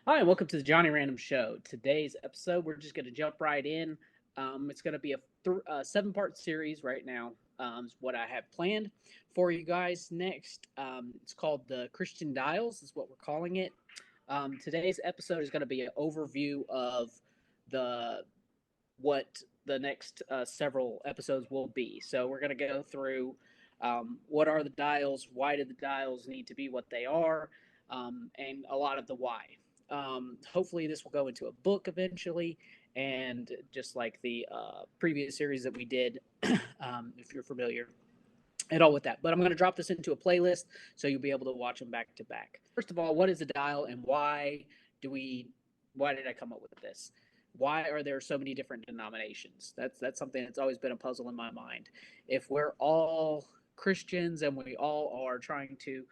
Hi, and welcome to the Johnny Random Show. Today's episode, we're just going to jump right in. It's going to be a seven-part series right now. Is what I have planned for you guys next. It's called the Christian Dials, is what we're calling it. Today's episode is going to be an overview of the what the next several episodes will be. So we're going to go through what are the dials, why do the dials need to be what they are, and a lot of the why. Hopefully, this will go into a book eventually, and just like the previous series that we did, if you're familiar at all with that. But I'm going to drop this into a playlist so you'll be able to watch them back to back. First of all, what is a dial, and do we? Why did I come up with this? Why are there so many different denominations? That's something that's always been a puzzle in my mind. If we're all Christians and we all are trying to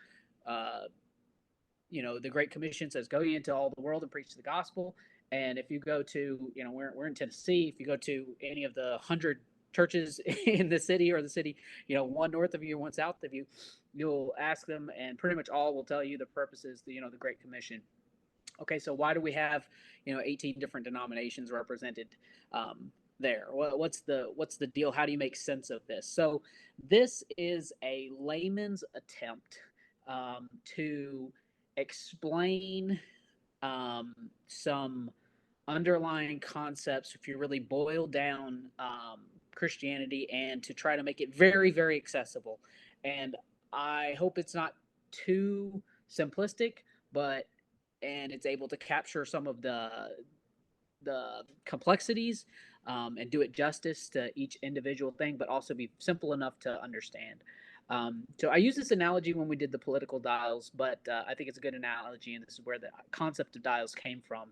uh, the Great Commission says, go into all the world and preach the gospel. And if you go to, we're in Tennessee, if you go to any of the 100 churches in the city or the city, one north of you, one south of you, you'll ask them, and pretty much all will tell you the purposes, the Great Commission. Okay, so why do we have, 18 different denominations represented there? What's the deal? How do you make sense of this? So this is a layman's attempt to explain some underlying concepts if you really boil down Christianity, and to try to make it very, very accessible. And I hope it's not too simplistic, but and it's able to capture some of the complexities, and do it justice to each individual thing, but also be simple enough to understand. So I use this analogy when we did the political dials, but I think it's a good analogy, and this is where the concept of dials came from.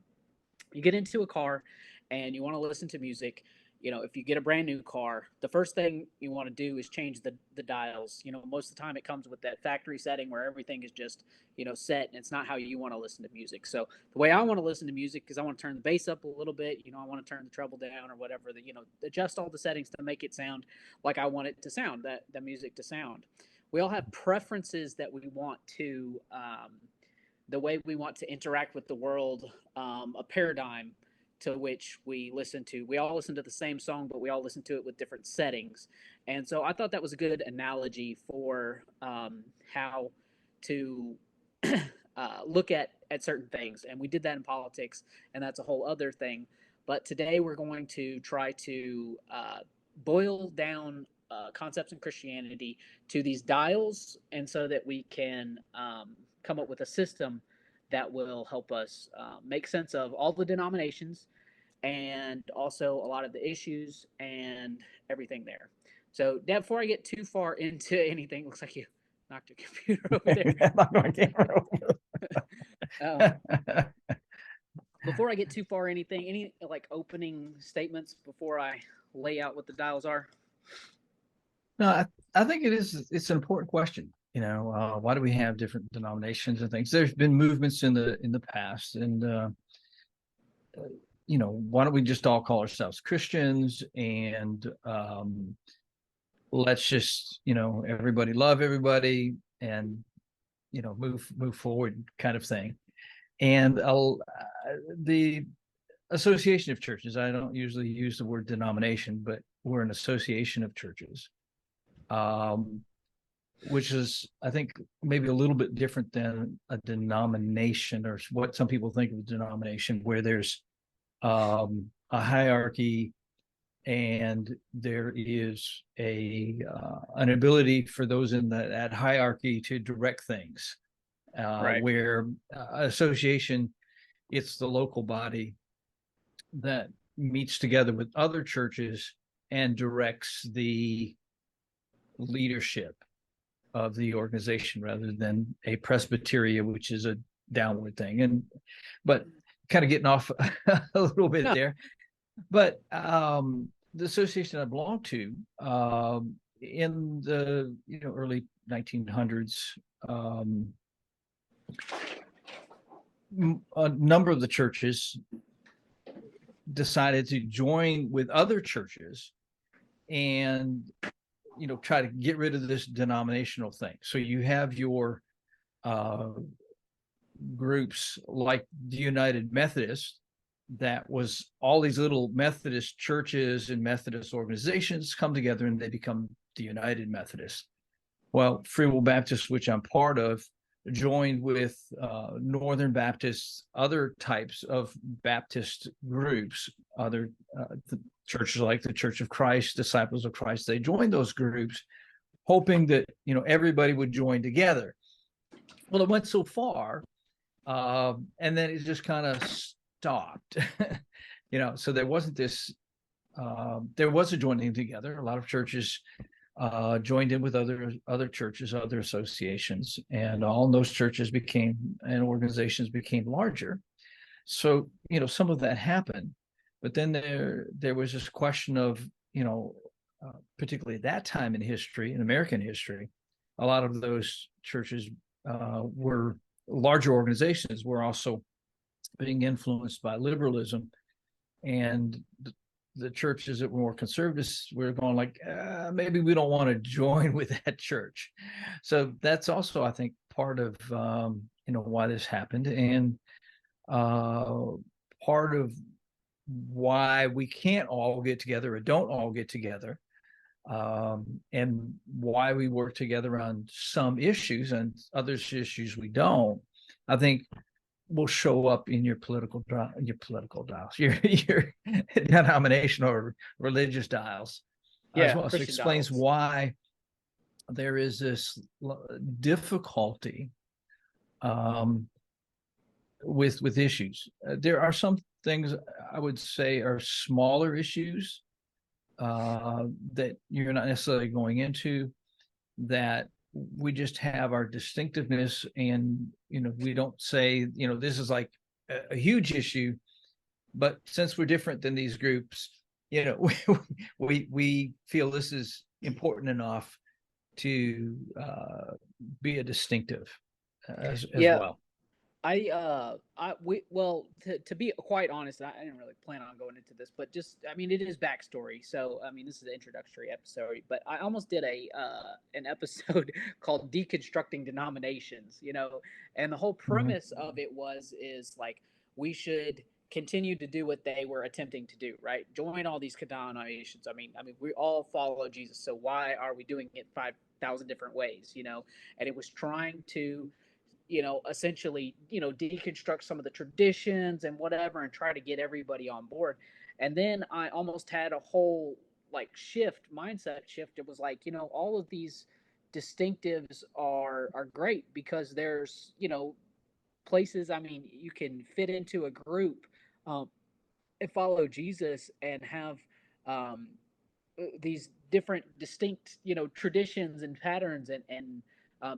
You get into a car and you want to listen to music. If you get a brand new car, the first thing you want to do is change the dials. Most of the time it comes with that factory setting where everything is just set, and it's not how you want to listen to music. So the way I want to listen to music is I want to turn the bass up a little bit. I want to turn the treble down or whatever. Adjust all the settings to make it sound like I want it to sound, that the music to sound. We all have preferences that we want to. The way we want to interact with the world, a paradigm to which we listen to. We all listen to the same song, but we all listen to it with different settings. And so I thought that was a good analogy for how to look at certain things. And we did that in politics, and that's a whole other thing. But today we're going to try to boil down concepts in Christianity to these dials, and so that we can come up with a system that will help us make sense of all the denominations, and also a lot of the issues and everything there. So, Deb, before I get too far into anything, looks like you knocked your computer over there. Before I get too far, any like opening statements before I lay out what the dials are? No, I think it's an important question. Why do we have different denominations and things? There's been movements in the past, and why don't we just all call ourselves Christians, and let's just everybody love everybody, and move forward, kind of thing. And the association of churches, I don't usually use the word denomination, but we're an association of churches, which is, I think, maybe a little bit different than a denomination, or what some people think of a denomination, where there's a hierarchy, and there is an ability for those in that hierarchy to direct things. Right. Where association, it's the local body that meets together with other churches and directs the leadership of the organization, rather than a presbyteria, which is a downward thing. But kind of getting off a little bit there. But the association I belong to, in the early 1900s, a number of the churches decided to join with other churches and try to get rid of this denominational thing. So you have your groups like the United Methodist, that was all these little Methodist churches and Methodist organizations come together and they become the United Methodist. Well, Free Will Baptist, which I'm part of, joined with Northern Baptists, other types of Baptist groups, other churches like the Church of Christ, Disciples of Christ. They joined those groups, hoping that everybody would join together. Well, it went so far, and then it just kind of stopped. So there wasn't this. There was a joining together. A lot of churches joined in with other churches, other associations, and all those churches and organizations became larger. So some of that happened, but then there was this question of particularly at that time in history, in American history, a lot of those churches were larger organizations, were also being influenced by liberalism, and the churches that were more conservatives were going like, maybe we don't want to join with that church. So that's also, I think, part of why this happened, and part of why we can't all get together or don't all get together, and why we work together on some issues and other issues we don't. I think will show up in your political dials, your denominational or religious dials as well. So it explains why there is this difficulty with issues. There are some things I would say are smaller issues that you're not necessarily going into, that we just have our distinctiveness, and we don't say this is like a huge issue, but since we're different than these groups, we feel this is important enough to be a distinctive as well. To be quite honest, I didn't really plan on going into this, but it is backstory. So, this is the introductory episode, but I almost did an episode called Deconstructing Denominations, and the whole premise of it is like, we should continue to do what they were attempting to do, right? Join all these denominations. We all follow Jesus. So why are we doing it 5,000 different ways, And it was trying to essentially, deconstruct some of the traditions and whatever, and try to get everybody on board. And then I almost had a whole mindset shift. It was like, all of these distinctives are great because there's, places, you can fit into a group, and follow Jesus and have, these different distinct traditions and patterns, and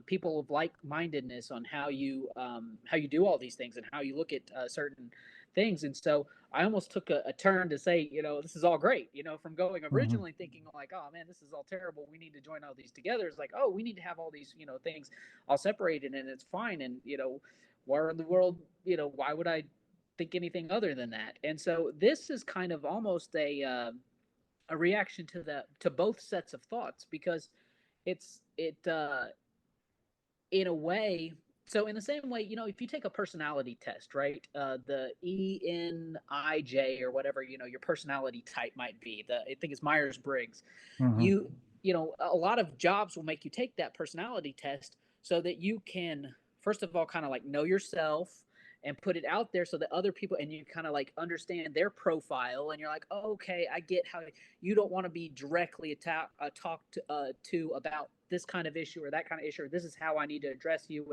people of like-mindedness on how you do all these things and how you look at certain things. And so I almost took a turn to say, this is all great, from going originally thinking like, oh man, this is all terrible, we need to join all these together. It's like, oh, we need to have all these things all separated, and it's fine. And where in the world, why would I think anything other than that? And so this is kind of almost a reaction to both sets of thoughts, because it in a way. So in the same way, if you take a personality test, right, the ENIJ or whatever, your personality type might be, I think it's Myers-Briggs. You a lot of jobs will make you take that personality test so that you can, first of all, kind of like know yourself and put it out there so that other people, and you kind of like understand their profile, and you're like, oh, okay, I get how you don't want to be directly talked to about this kind of issue or that kind of issue, or this is how I need to address you.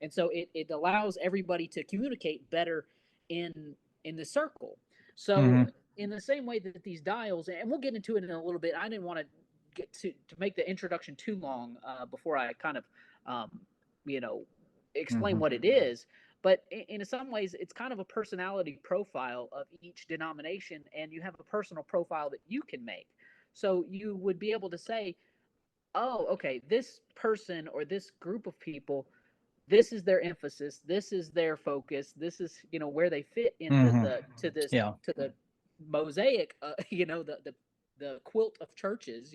And so it allows everybody to communicate better in the circle. So in the same way that these dials, and we'll get into it in a little bit, I didn't want to get to make the introduction too long before I kind of explain what it is. But in some ways, it's kind of a personality profile of each denomination, and you have a personal profile that you can make. So you would be able to say, oh, okay, this person or this group of people, this is their emphasis, this is their focus, this is where they fit into to the mosaic, the quilt of churches,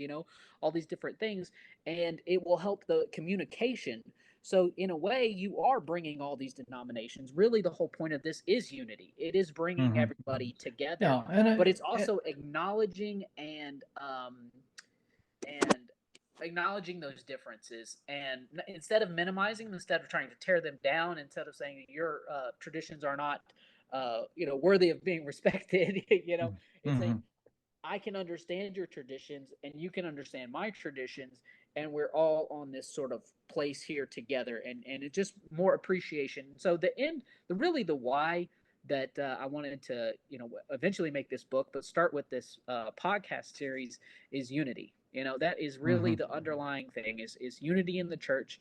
all these different things, and it will help the communication. So in a way, you are bringing all these denominations. Really, the whole point of this is unity. It is bringing Hmm. everybody together, Yeah, and but it's also acknowledging and acknowledging those differences, and instead of minimizing them, instead of trying to tear them down, instead of saying your traditions are not worthy of being respected, it's saying mhm. I can understand your traditions and you can understand my traditions, and we're all on this sort of place here together, and it's just more appreciation. So the why that I wanted to eventually make this book, but start with this podcast series, is unity. That is really Hmm. the underlying thing, is unity in the church,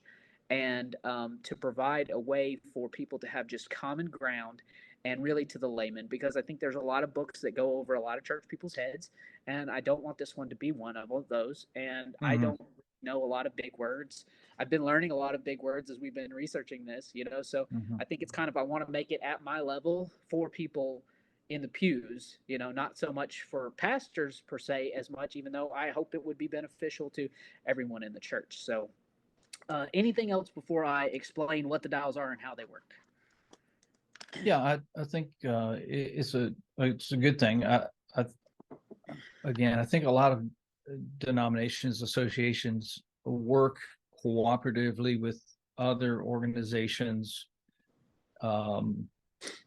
and to provide a way for people to have just common ground, and really to the layman, because I think there's a lot of books that go over a lot of church people's heads, and I don't want this one to be one of those. And I Hmm. don't know a lot of big words. I've been learning a lot of big words as we've been researching this, so Hmm. I think it's kind of, I want to make it at my level for people in the pews, not so much for pastors per se as much, even though I hope it would be beneficial to everyone in the church. So, anything else before I explain what the dials are and how they work? Yeah, I think it's a good thing. I Again, I think a lot of denominations, associations work cooperatively with other organizations, um,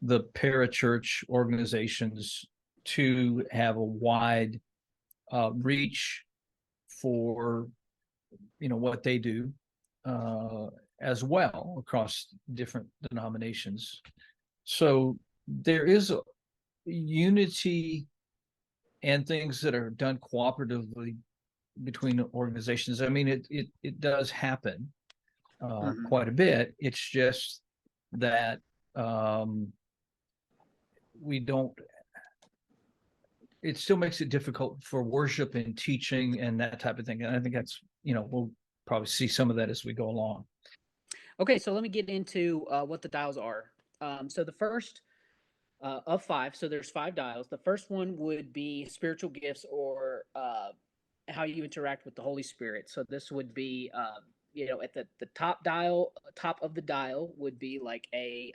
the parachurch organizations, to have a wide reach for what they do, uh, as well across different denominations. So there is a unity and things that are done cooperatively between organizations. I mean, it does happen Mm-hmm. quite a bit. It's just that we don't. It still makes it difficult for worship and teaching and that type of thing. And I think that's we'll probably see some of that as we go along. Okay, so let me get into what the dials are. So the first of five, so there's five dials. The first one would be spiritual gifts, or how you interact with the Holy Spirit. So this would be, at the top of the dial would be like a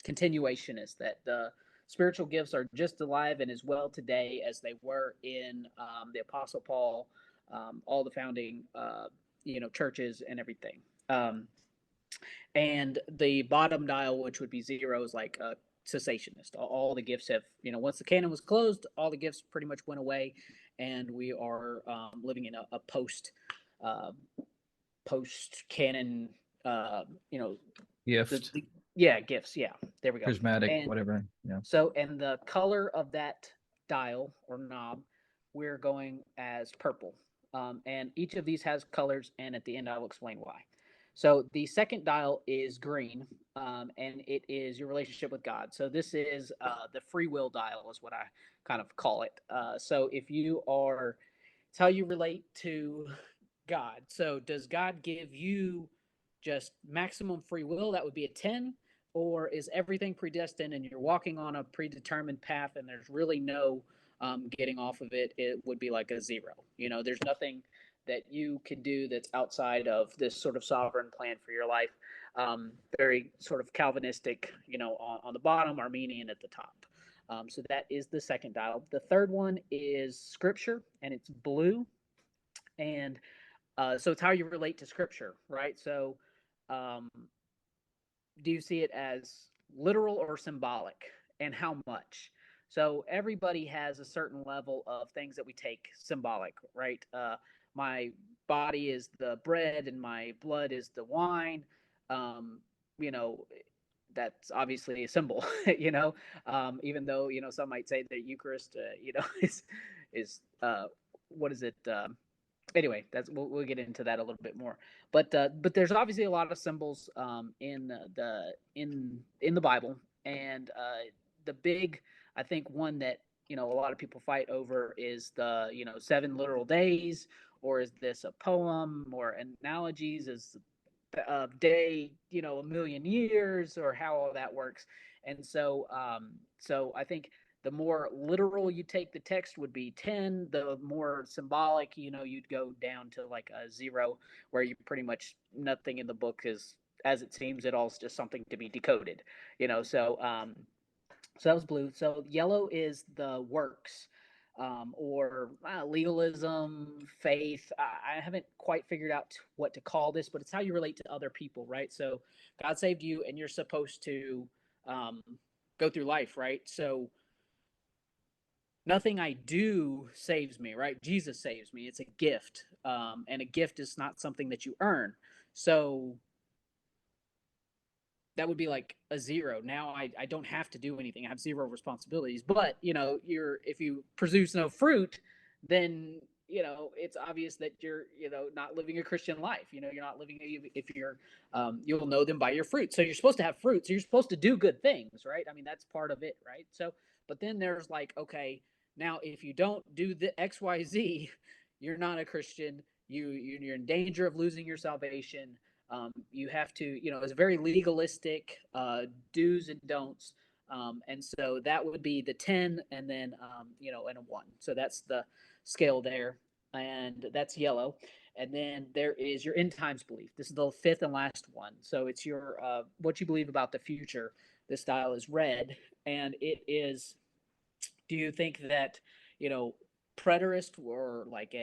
continuationist, that the spiritual gifts are just alive and as well today as they were in the Apostle Paul, all the founding, churches and everything. Um, and the bottom dial, which would be zero, is like a cessationist. All the gifts have, once the canon was closed, all the gifts pretty much went away, and we are living in a uh, post canon, you know, Gift, yeah, gifts. Yeah, there we go. charismatic, And whatever. Yeah. so, and the color of that dial or knob, we're going as purple. And each of these has colors, and at the end, I will explain why. So, the second dial is green, and it is your relationship with God. So, this is the free will dial, is what I kind of call it. So, if you are, it's how you relate to God. So, does God give you just maximum free will? That would be a 10. Or is everything predestined and you're walking on a predetermined path and there's really no getting off of it? It would be like a 0. There's nothing that you can do that's outside of this sort of sovereign plan for your life. Very sort of Calvinistic, on the bottom, Armenian at the top. So that is the second dial. The third one is scripture, and it's blue. And so it's how you relate to scripture, right? So um, do you see it as literal or symbolic, and how much? So everybody has a certain level of things that we take symbolic, right? My body is the bread and my blood is the wine. um, you know that's obviously a symbol. Even though some might say the Eucharist is what is it? Anyway, we'll get into that a little bit more. But there's obviously a lot of symbols in the Bible, and the big, I think, one that a lot of people fight over is the 7 literal days, or is this a poem, or analogies, is a day a million years, or how all that works. And so I think The more literal you take the text would be 10. The more symbolic, you'd go down to like a 0, where you pretty much nothing in the book is as it seems. It all is just something to be decoded. So that was blue. So yellow is the works, or legalism, faith. I haven't quite figured out what to call this, but it's how you relate to other people, right? So God saved you, and you're supposed to um, go through life, right? So nothing I do saves me, right? Jesus saves me. It's a gift, and a gift is not something that you earn. So that would be like a 0. Now I don't have to do anything. I have 0 responsibilities. But if you produce no fruit, then it's obvious that you're not living a Christian life. You're not living if you're you'll know them by your fruit. So you're supposed to have fruit. So you're supposed to do good things, right? I mean, that's part of it, right? So, but then there's like, okay, now if you don't do the XYZ, you're not a Christian. You're in danger of losing your salvation. You have to, it's very legalistic, do's and don'ts. And so that would be the 10, and then, and a 1. So that's the scale there. And that's yellow. And then there is your end times belief. This is the 5th and last one. So it's your, what you believe about the future. This style is red. And it is, do you think that, you know, preterist or like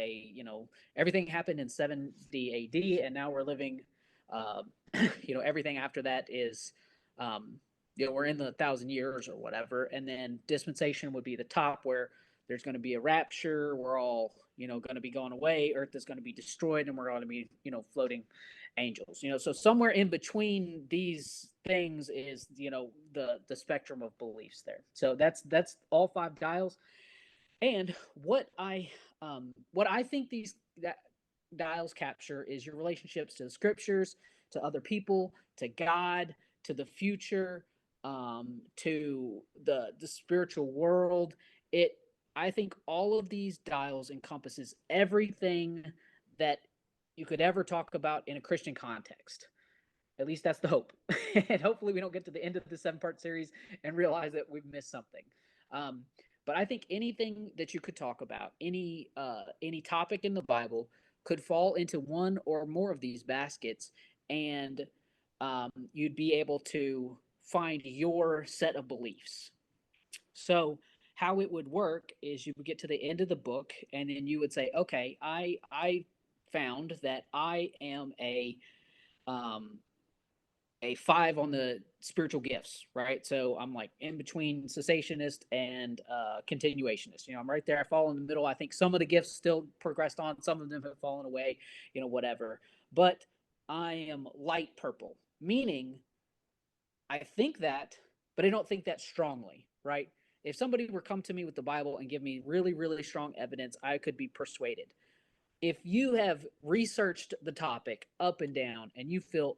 everything happened in 70 AD, and now we're living, uh, everything after that is, um, we're in the 1,000 years or whatever. And then dispensation would be the top, where there's going to be a rapture. We're all, going to be going away. Earth is going to be destroyed, and we're going to be, floating angels. So somewhere in between these things is, the spectrum of beliefs there. So that's all 5 dials. And what I think these that dials capture is your relationships to the scriptures, to other people, to God, to the future, to the spiritual world. It I think all of these dials encompasses everything that you could ever talk about in a Christian context. At least that's the hope. And hopefully we don't get to the end of the 7-part series and realize that we've missed something. Um, but I think anything that you could talk about, any topic in the Bible, could fall into one or more of these baskets, and you'd be able to find your set of beliefs. So how it would work is you would get to the end of the book, and then you would say, okay, I found that I am um, a 5 on the spiritual gifts, right? So I'm like in between cessationist and continuationist. I'm right there. I fall in the middle. I think some of the gifts still progressed on, some of them have fallen away, whatever. But I am light purple, meaning I think that, but I don't think that strongly, right? If somebody were come to me with the Bible and give me really, really strong evidence, I could be persuaded. If you have researched the topic up and down and you feel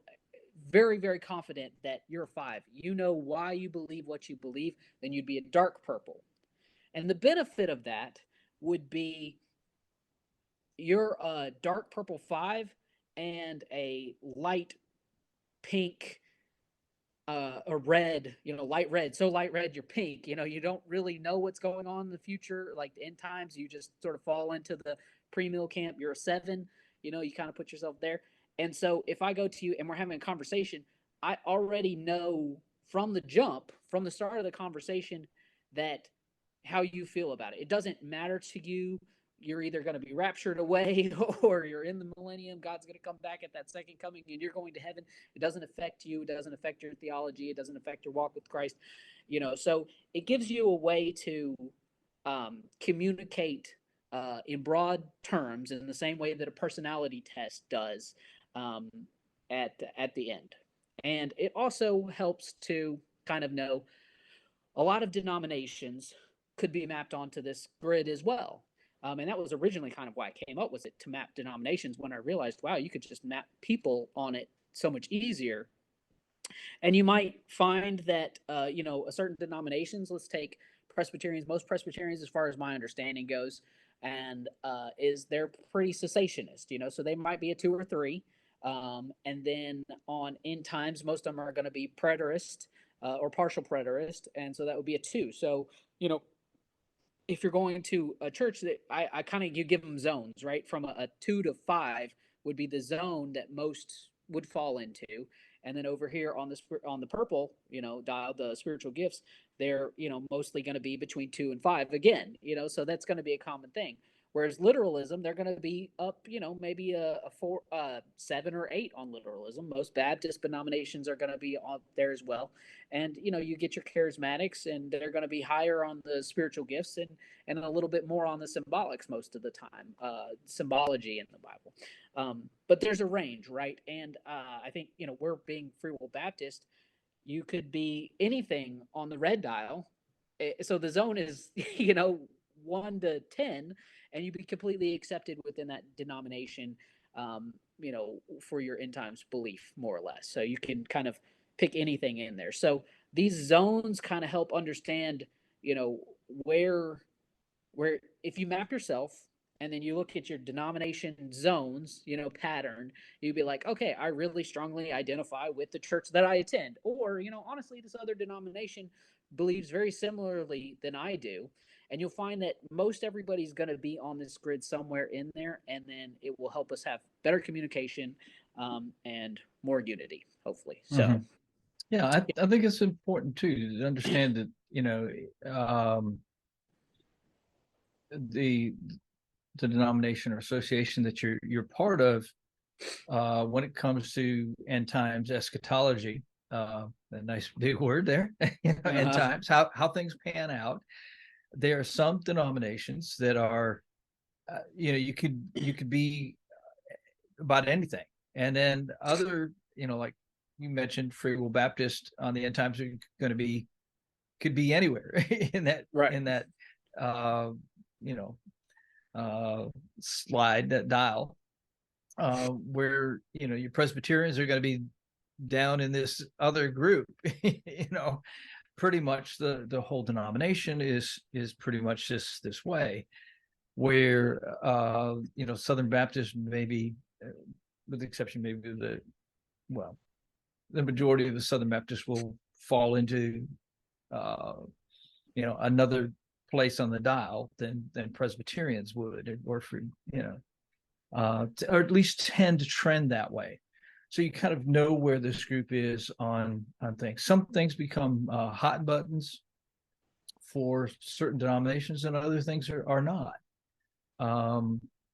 very, very confident that you're a 5, you know why you believe what you believe, then you'd be a dark purple. And the benefit of that would be you're a dark purple 5 and a light pink, a red, light red. So light red, you're pink. You don't really know what's going on in the future, like the end times. You just sort of fall into the pre-mill camp. You're a 7. You kind of put yourself there. And so if I go to you and we're having a conversation, I already know from the jump, from the start of the conversation, that how you feel about it. It doesn't matter to you. You're either going to be raptured away or you're in the millennium. God's going to come back at that second coming and you're going to heaven. It doesn't affect you. It doesn't affect your theology. It doesn't affect your walk with Christ. So it gives you a way to communicate in broad terms in the same way that a personality test does, um, at the end. And it also helps to kind of know a lot of denominations could be mapped onto this grid as well. And that was originally kind of why I came up with it, to map denominations, when I realized, wow, you could just map people on it so much easier. And you might find that, a certain denominations, let's take Presbyterians, most Presbyterians, as far as my understanding goes, and is they're pretty cessationist, so they might be a 2 or 3. And then on end times, most of them are going to be preterist, or partial preterist. And so that would be a 2. So, if you're going to a church that I kind of, you give them zones, right? From a 2 to 5 would be the zone that most would fall into. And then over here on the purple, dial, the spiritual gifts, they're, mostly going to be between 2 and 5 again, so that's going to be a common thing. Whereas literalism, they're going to be up, maybe a 7 or 8 on literalism. Most Baptist denominations are going to be up there as well. And, you get your charismatics, and they're going to be higher on the spiritual gifts, and a little bit more on the symbolics most of the time, symbology in the Bible. But there's a range, right? And I think, we're being Free Will Baptist, you could be anything on the red dial. So the zone is, 1 to 10, and you'd be completely accepted within that denomination, for your end times belief, more or less. So you can kind of pick anything in there. So these zones kind of help understand, you know, where where if you map yourself and then you look at your denomination zones, pattern, you'd be like, okay, I really strongly identify with the church that I attend. Or, honestly, this other denomination believes very similarly than I do. And you'll find that most everybody's going to be on this grid somewhere in there. And then it will help us have better communication, and more unity, hopefully. So, Yeah, I think it's important too to understand that, the denomination or association that you're part of, when it comes to end times eschatology, a nice big word there, end times, how things pan out. There are some denominations that are, you could be about anything, and then other, like you mentioned, Free Will Baptist on the end times are going to be, could be anywhere in that, right. in that, you know, slide, that dial, where, your Presbyterians are going to be down in this other group. Pretty much the whole denomination is pretty much this way, where, Southern Baptist, maybe, with the exception maybe of the majority of the Southern Baptists will fall into, another place on the dial than Presbyterians would, or for, or at least tend to trend that way. So you kind of know where this group is on things. Some things become hot buttons for certain denominations, and other things are not.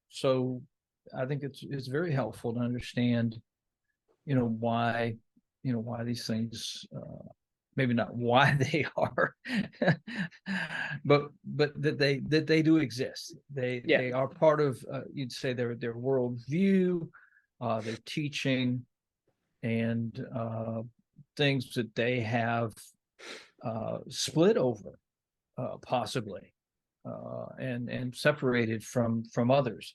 So I think it's very helpful to understand, why these things, maybe not why they are, but that they do exist. They are part of, you'd say, their worldview, their teaching, and things that they have split over, possibly, and separated from others.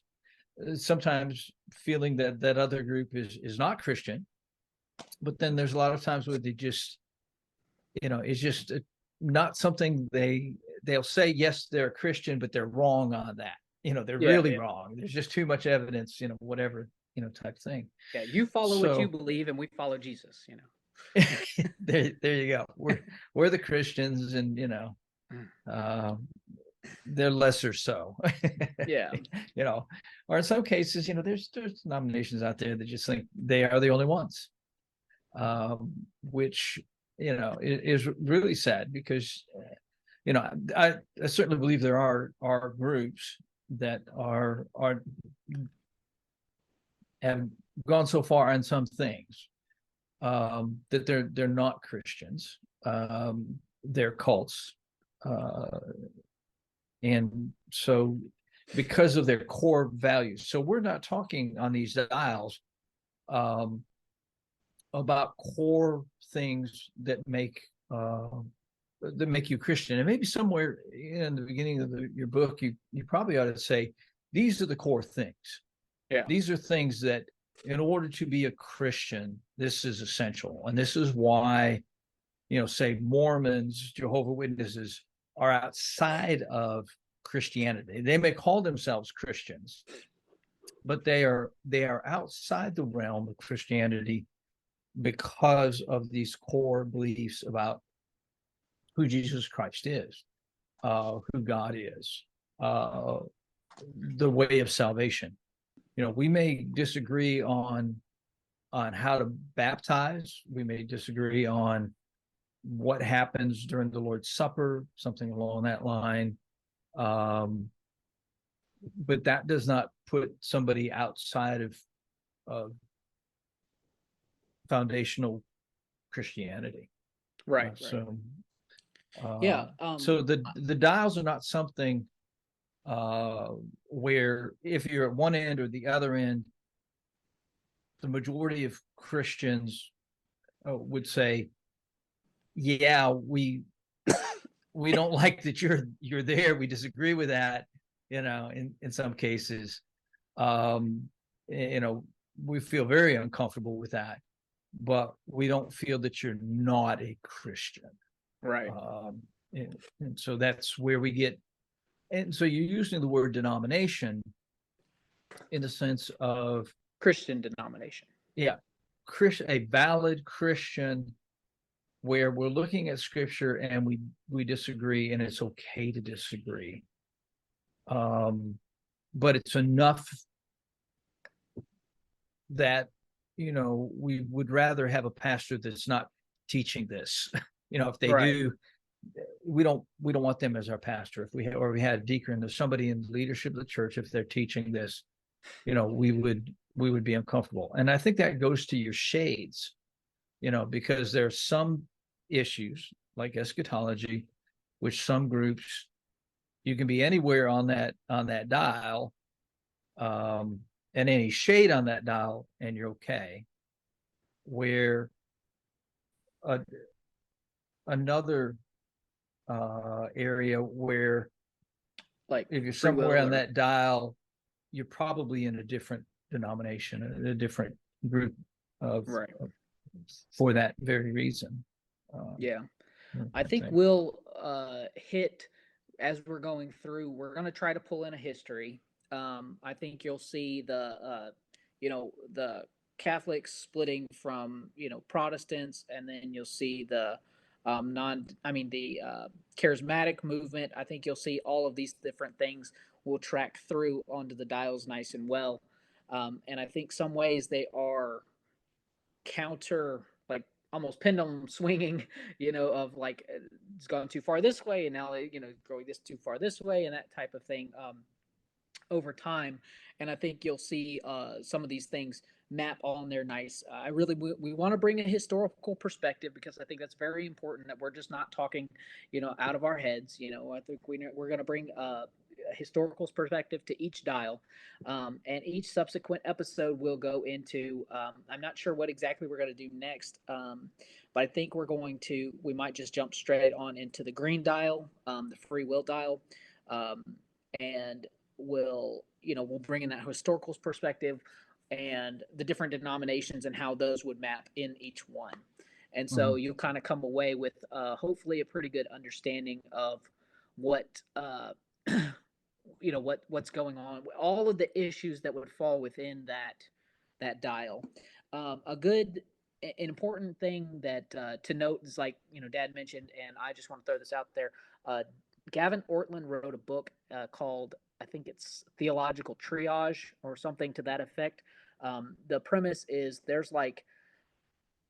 Sometimes feeling that other group is not Christian, but then there's a lot of times where they just, it's just not something they'll say, yes, they're Christian, but they're wrong on that. They're really wrong. There's just too much evidence, whatever, type thing. Yeah, you follow what you believe, and we follow Jesus. there you go. We're the Christians, and they're lesser so. Yeah. Or in some cases, there's denominations out there that just think they are the only ones, which, is really sad, because, I certainly believe there are groups that have gone so far on some things, that they're not Christians. They're cults. And so, because of their core values. So we're not talking on these dials, about core things that make you Christian. And maybe somewhere in the beginning of your book, you probably ought to say, these are the core things. Yeah. These are things that, in order to be a Christian, this is essential. And this is why, say Mormons, Jehovah's Witnesses are outside of Christianity. They may call themselves Christians, but they are outside the realm of Christianity, because of these core beliefs about who Jesus Christ is. who God is, uh, the way of salvation. We may disagree on how to baptize. We may disagree on what happens during the Lord's Supper, something along that line. But that does not put somebody outside of foundational Christianity. Right. Right. So, Yeah. so the dials are not something where if you're at one end or the other end, the majority of Christians would say, "Yeah, we don't like that you're there. We disagree with that." In some cases, um, we feel very uncomfortable with that, but we don't feel that you're not a Christian. Right. And so that's where we get. And so you're using the word denomination in the sense of Christian denomination. yeah, a valid Christian where we're looking at scripture and we disagree, and it's okay to disagree. But it's enough that we would rather have a pastor that's not teaching this. If they Right. do, we don't want them as our pastor. If we had a deacon or somebody in the leadership of the church, if they're teaching this, we would be uncomfortable. And I think that goes to your shades, because there are some issues like eschatology, which some groups you can be anywhere on that dial, and any shade on that dial, and you're okay. Where another area where, Like if you're free will somewhere on or that dial, you're probably in a different denomination, a different group right. for that very reason. Yeah. I think we'll hit as we're going through. We're going to try to pull in a history. I think you'll see the Catholics splitting from Protestants, and then you'll see the charismatic movement. I think you'll see all of these different things will track through onto the dials nice and well. And I think some ways they are counter, like almost pendulum swinging, of like it's gone too far this way and now going this too far this way and that type of thing over time. And I think you'll see some of these things map on there nice. I really we want to bring a historical perspective because I think that's very important that we're just not talking out of our heads. I think we're going to bring a historical perspective to each dial, and each subsequent episode will go into I'm not sure what exactly we're going to do next, but I think we might just jump straight on into the green dial, the free will dial, um, and we'll bring in that historical perspective and the different denominations and how those would map in each one. And so you'll kind of come away with hopefully a pretty good understanding of what what's going on, all of the issues that would fall within that dial. A good an important thing that to note is, like Dad mentioned, and I just want to throw this out there. Gavin Ortlund wrote a book called, I think it's Theological Triage or something to that effect. The premise is there's like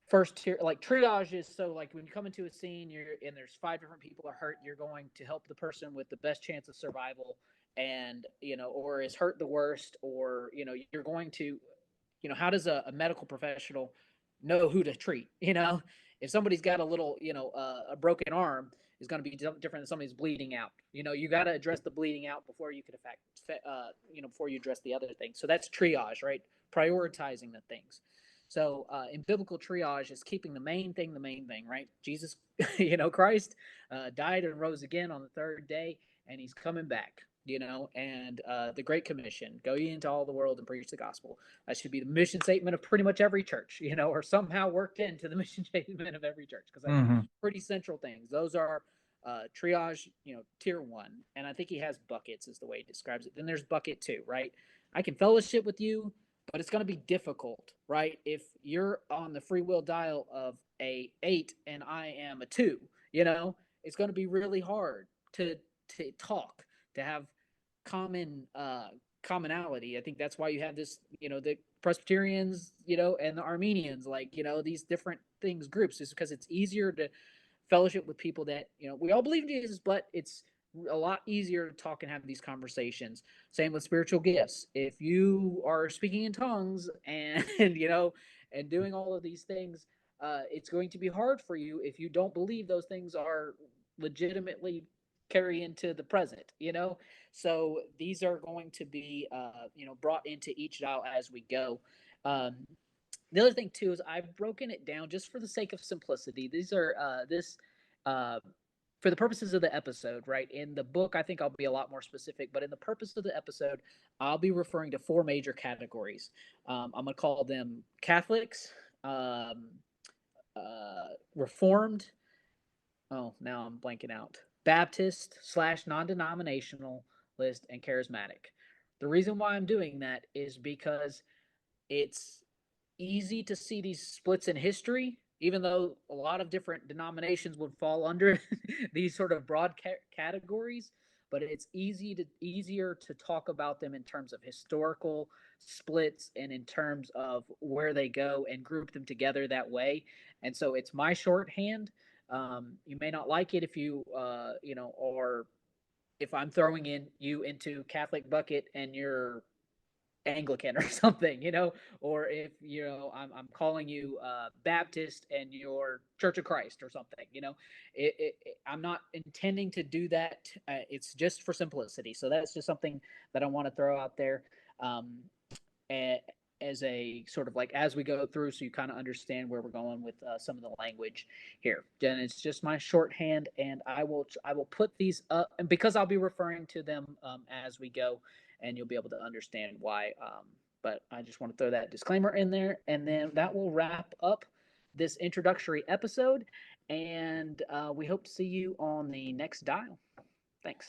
first tier, like triage is, so like when you come into a scene, there's 5 different people are hurt, you're going to help the person with the best chance of survival, and or is hurt the worst, or you're going to, how does a medical professional know who to treat? If somebody's got a little, a broken arm is going to be different than somebody's bleeding out. You got to address the bleeding out before you could affect, before you address the other things. So that's triage, right? Prioritizing the things. So in biblical triage is keeping the main thing, right? Jesus, Christ died and rose again on the third day, and he's coming back. And the Great Commission, go ye into all the world and preach the gospel. That should be the mission statement of pretty much every church, or somehow worked into the mission statement of every church, because that's pretty central things. Those are triage, tier 1. And I think he has buckets, is the way he describes it. Then there's bucket 2, right? I can fellowship with you, but it's going to be difficult, right? If you're on the free will dial of a 8 and I am a 2, it's going to be really hard to to talk, to have commonality. I think that's why you have this, the Presbyterians, and the Armenians, like, these different things, groups, is because it's easier to fellowship with people that, we all believe in Jesus, but it's a lot easier to talk and have these conversations. Same with spiritual gifts. If you are speaking in tongues and, and doing all of these things, it's going to be hard for you if you don't believe those things are legitimately carry into the present, so these are going to be brought into each dial as we go. The other thing too is I've broken it down just for the sake of simplicity. These are this uh, for the purposes of the episode, right? In the book, I think I'll be a lot more specific, but in the purpose of the episode, I'll be referring to four major categories. I'm gonna call them Catholics, um, Reformed. Oh, now I'm blanking out. Baptist slash non-denominational list and charismatic. The reason why I'm doing that is because it's easy to see these splits in history, even though a lot of different denominations would fall under these sort of broad categories. But it's easier to talk about them in terms of historical splits and in terms of where they go and group them together that way. And so it's my shorthand. You may not like it if or if I'm throwing in you into Catholic bucket and you're Anglican or something, or if I'm calling you Baptist and you're Church of Christ or something, I'm not intending to do that. It's just for simplicity. So that's just something that I want to throw out there um, as a sort of like as we go through, so you kind of understand where we're going with some of the language here. And it's just my shorthand, and I will put these up, and because I'll be referring to them as we go, and you'll be able to understand why. But I just want to throw that disclaimer in there, and then that will wrap up this introductory episode. And we hope to see you on the next dial. Thanks.